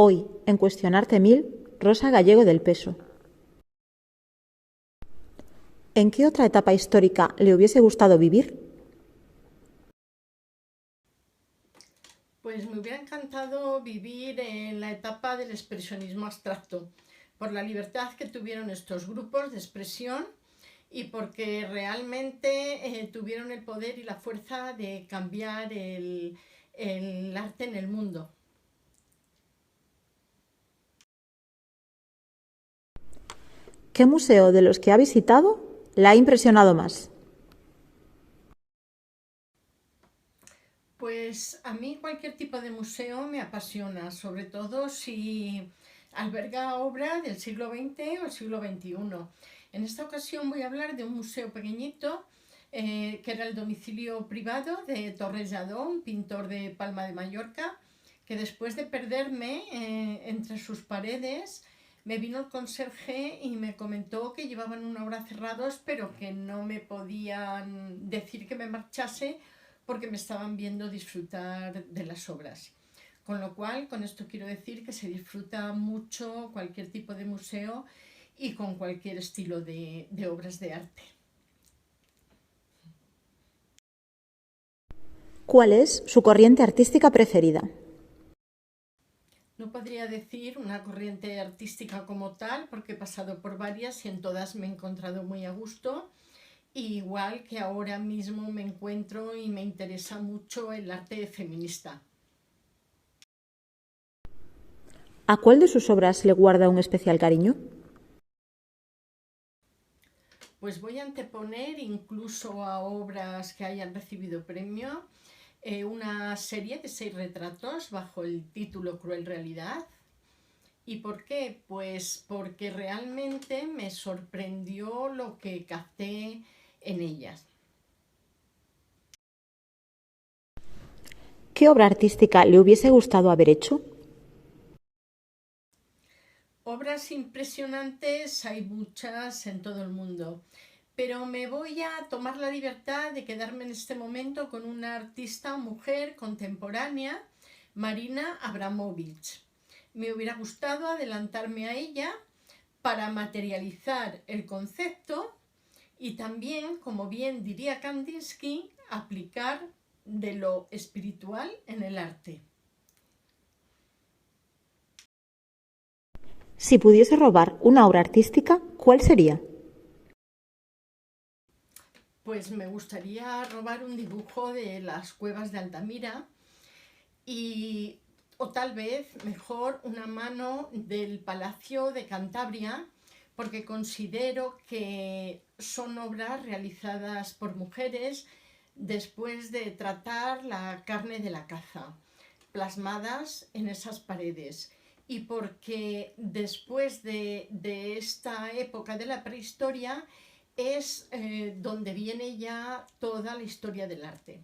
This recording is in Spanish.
Hoy, en Cuestionarte Mil, Rosa Gallego del Peso. ¿En qué otra etapa histórica le hubiese gustado vivir? Pues me hubiera encantado vivir en la etapa del expresionismo abstracto, por la libertad que tuvieron estos grupos de expresión y porque realmente tuvieron el poder y la fuerza de cambiar el arte en el mundo. ¿Qué museo de los que ha visitado la ha impresionado más? Pues a mí cualquier tipo de museo me apasiona, sobre todo si alberga obra del siglo XX o el siglo XXI. En esta ocasión voy a hablar de un museo pequeñito que era el domicilio privado de Torres Lladó, un pintor de Palma de Mallorca, que después de perderme entre sus paredes, me vino el conserje y me comentó que llevaban una hora cerrados, pero que no me podían decir que me marchase porque me estaban viendo disfrutar de las obras. Con lo cual, con esto quiero decir que se disfruta mucho cualquier tipo de museo y con cualquier estilo de obras de arte. ¿Cuál es su corriente artística preferida? No podría decir una corriente artística como tal, porque he pasado por varias y en todas me he encontrado muy a gusto. Y igual que ahora mismo me encuentro y me interesa mucho el arte feminista. ¿A cuál de sus obras le guarda un especial cariño? Pues voy a anteponer incluso a obras que hayan recibido premio una serie de 6 retratos bajo el título Cruel Realidad. ¿Y por qué? Pues porque realmente me sorprendió lo que capté en ellas. ¿Qué obra artística le hubiese gustado haber hecho? Obras impresionantes hay muchas en todo el mundo, pero me voy a tomar la libertad de quedarme en este momento con una artista mujer contemporánea, Marina Abramovich. Me hubiera gustado adelantarme a ella para materializar el concepto y también, como bien diría Kandinsky, aplicar de lo espiritual en el arte. Si pudiese robar una obra artística, ¿cuál sería? Pues me gustaría robar un dibujo de las cuevas de Altamira y o tal vez mejor una mano del Palacio de Cantabria, porque considero que son obras realizadas por mujeres después de tratar la carne de la caza, plasmadas en esas paredes. Y porque después de esta época de la prehistoria es donde viene ya toda la historia del arte.